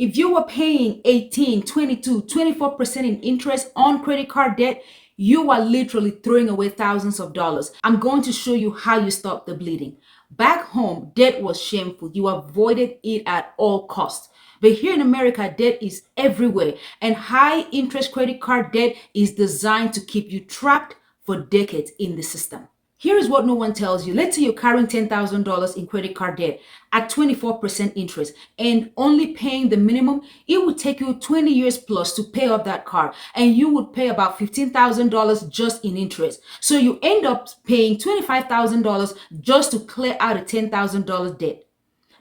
If you were paying 18, 22, 24% in interest on credit card debt, you are literally throwing away thousands of dollars. I'm going to show you how you stop the bleeding. Back home, debt was shameful. You avoided it at all costs. But here in America, debt is everywhere, and high interest credit card debt is designed to keep you trapped for decades in the system. Here is what no one tells you. Let's say you're carrying $10,000 in credit card debt at 24% interest and only paying the minimum. It would take you 20 years plus to pay off that card, and you would pay about $15,000 just in interest. So you end up paying $25,000 just to clear out a $10,000 debt.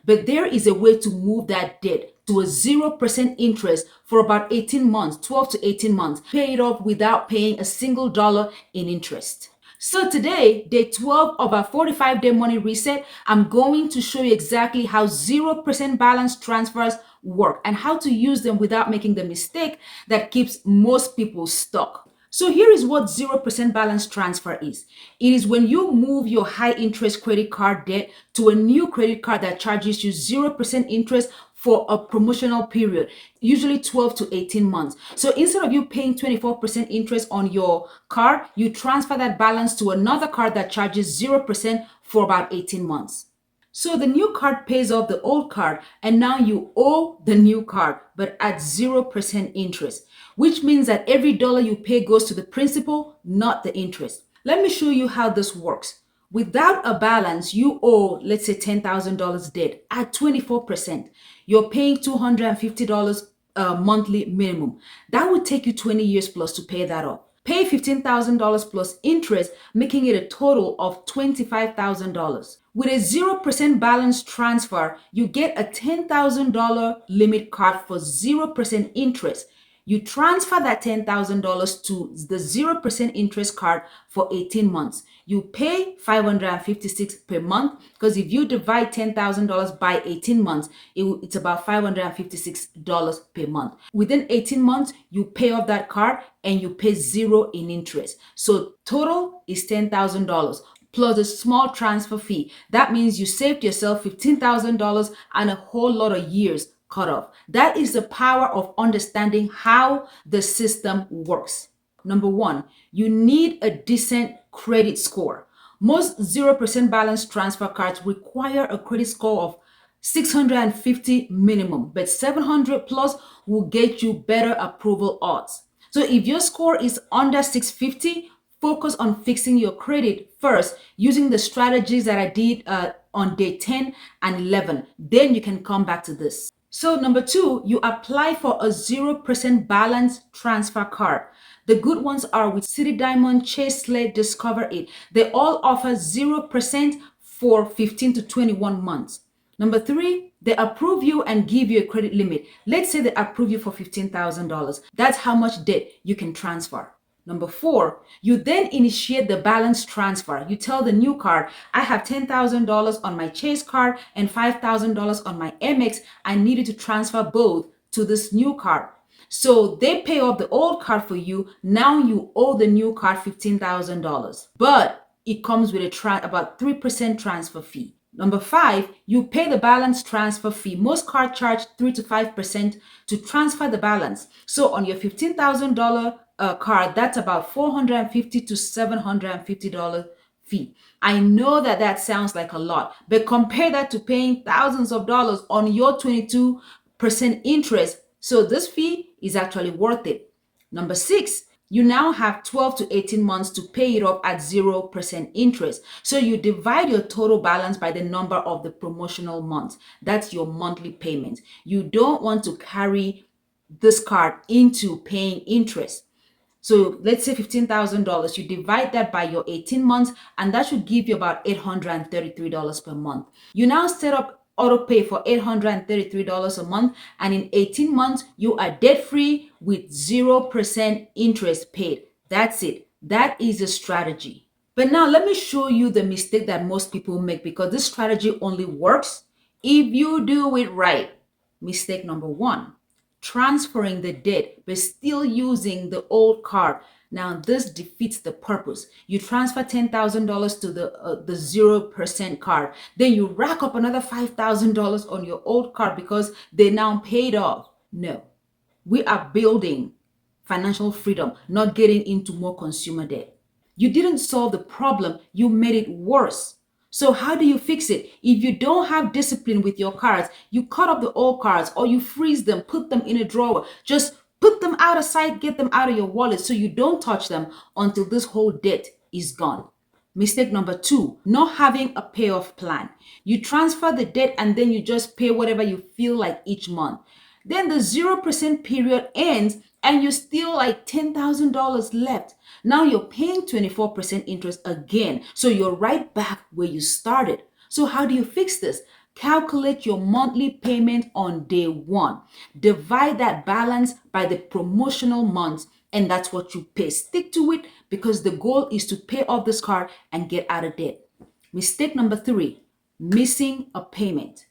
But there is a way to move that debt to a 0% interest for about 18 months, 12 to 18 months. Pay it off without paying a single dollar in interest. So today, day 12 of our 45-day money reset, I'm going to show you exactly how 0% balance transfers work and how to use them without making the mistake that keeps most people stuck. So here is what 0% balance transfer is. It is when you move your high interest credit card debt to a new credit card that charges you 0% interest for a promotional period, usually 12 to 18 months. So instead of you paying 24% interest on your card, you transfer that balance to another card that charges 0% for about 18 months. So the new card pays off the old card, and now you owe the new card, but at 0% interest, which means that every dollar you pay goes to the principal, not the interest. Let me show you how this works. Without a balance, you owe, let's say $10,000 debt at 24%. You're paying $250 monthly minimum. That would take you 20 years plus to pay that off. Pay $15,000 plus interest, making it a total of $25,000. With a 0% balance transfer, you get a $10,000 limit card for 0% interest. You transfer that $10,000 to the 0% interest card for 18 months. You pay $556 per month, because if you divide $10,000 by 18 months, it's about $556 per month. Within 18 months, you pay off that card and you pay zero in interest. So total is $10,000 plus a small transfer fee. That means you saved yourself $15,000 and a whole lot of years cut off. That is the power of understanding how the system works. Number one, you need a decent credit score. Most 0% balance transfer cards require a credit score of 650 minimum, but 700 plus will get you better approval odds. So if your score is under 650, focus on fixing your credit first using the strategies that I did on day 10 and 11. Then you can come back to this. So number two, you apply for a 0% balance transfer card. The good ones are with City Diamond, Chase Slate, Discover It. They all offer 0% for 15 to 21 months. Number three, they approve you and give you a credit limit. Let's say they approve you for $15,000. That's how much debt you can transfer. Number four, you then initiate the balance transfer. You tell the new card, I have $10,000 on my Chase card and $5,000 on my Amex. I needed to transfer both to this new card. So they pay off the old card for you. Now you owe the new card $15,000, but it comes with about 3% transfer fee. Number five, you pay the balance transfer fee. Most cards charge 3 to 5% to transfer the balance. So on your $15,000 card, that's about $450 to $750 fee. I know that sounds like a lot, but compare that to paying thousands of dollars on your 22% interest. So this fee is actually worth it. Number six, you now have 12 to 18 months to pay it off at 0% interest. So you divide your total balance by the number of the promotional months. That's your monthly payment. You don't want to carry this card into paying interest. So let's say $15,000, you divide that by your 18 months, and that should give you about $833 per month. You now set up auto pay for $833 a month, and in 18 months, you are debt-free with 0% interest paid. That's it. That is a strategy. But now let me show you the mistake that most people make, because this strategy only works if you do it right. Mistake number one, transferring the debt but still using the old card. Now this defeats the purpose. You transfer $10,000 to the 0% card. Then you rack up another $5,000 on your old card because they now paid off. No. We are building financial freedom, not getting into more consumer debt. You didn't solve the problem, you made it worse. So, how do you fix it? If you don't have discipline with your cards, you cut up the old cards or you freeze them, put them in a drawer. Just put them out of sight, get them out of your wallet so you don't touch them until this whole debt is gone. Mistake number two, not having a payoff plan. You transfer the debt and then you just pay whatever you feel like each month. Then the 0% period ends and you still like $10,000 left. Now you're paying 24% interest again. So you're right back where you started. So how do you fix this? Calculate your monthly payment on day one. Divide that balance by the promotional months, and that's what you pay. Stick to it because the goal is to pay off this card and get out of debt. Mistake number three, missing a payment.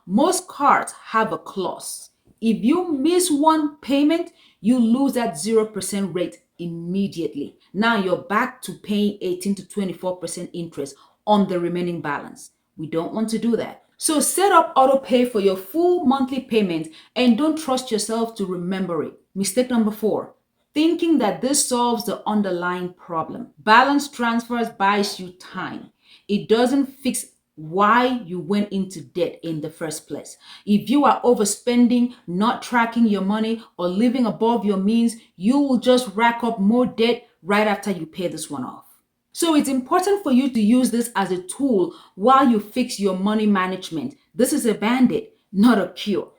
Most cards have a clause. If you miss one payment, you lose that 0% rate immediately. Now you're back to paying 18 to 24% interest on the remaining balance. We don't want to do that. So set up auto pay for your full monthly payment and don't trust yourself to remember it. Mistake number four, thinking that this solves the underlying problem. Balance transfers buys you time. It doesn't fix why you went into debt in the first place. If you are overspending, not tracking your money, or living above your means, you will just rack up more debt right after you pay this one off. So it's important for you to use this as a tool while you fix your money management. This is a band-aid, not a cure.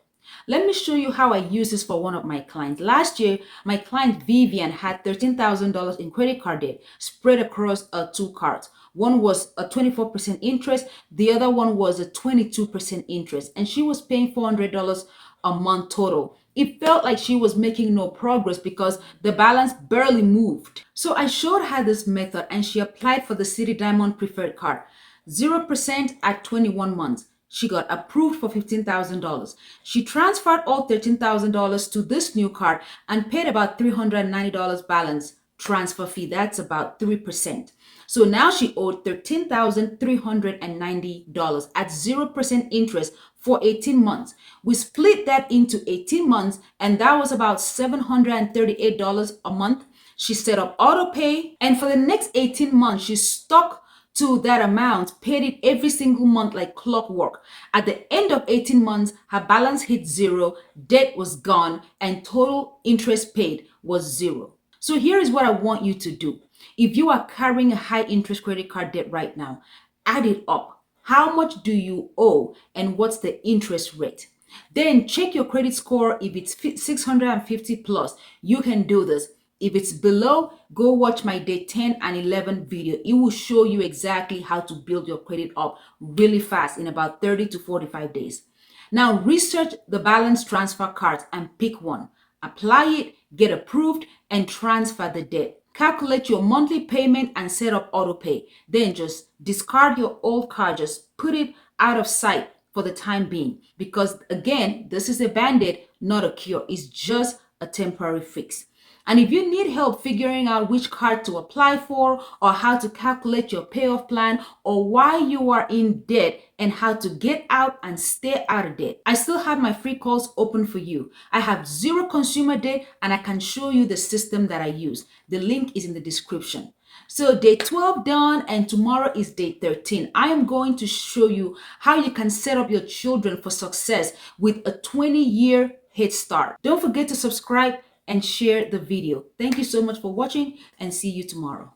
Let me show you how I use this for one of my clients. Last year, my client Vivian had $13,000 in credit card debt spread across two cards. One was a 24% interest, the other one was a 22% interest, and she was paying $400 a month total. It felt like she was making no progress because the balance barely moved. So I showed her this method and she applied for the City Diamond Preferred Card. 0% at 21 months. She got approved for $15,000. She transferred all $13,000 to this new card and paid about $390 balance transfer fee. That's about 3%. So now she owed $13,390 at 0% interest for 18 months. We split that into 18 months and that was about $738 a month. She set up auto pay and for the next 18 months, she stuck to that amount, paid it every single month like clockwork. At the end of 18 months, her balance hit zero, debt was gone, and total interest paid was zero. So here is what I want you to do. If you are carrying a high interest credit card debt right now, add it up. How much do you owe and what's the interest rate? Then check your credit score. If it's 650 plus, you can do this. If it's below, go watch my day 10 and 11 video. It will show you exactly how to build your credit up really fast in about 30 to 45 days. Now research the balance transfer cards and pick one. Apply it, get approved, and transfer the debt. Calculate your monthly payment and set up auto pay. Then just discard your old card. Just put it out of sight for the time being. Because again, this is a band-aid, not a cure. It's just a temporary fix. And if you need help figuring out which card to apply for or how to calculate your payoff plan or why you are in debt and how to get out and stay out of debt, I still have my free calls open for you. I have zero consumer debt and I can show you the system that I use. The link is in the description. So day 12 done and tomorrow is day 13. I am going to show you how you can set up your children for success with a 20-year head start. Don't forget to subscribe and share the video. Thank you so much for watching and see you tomorrow.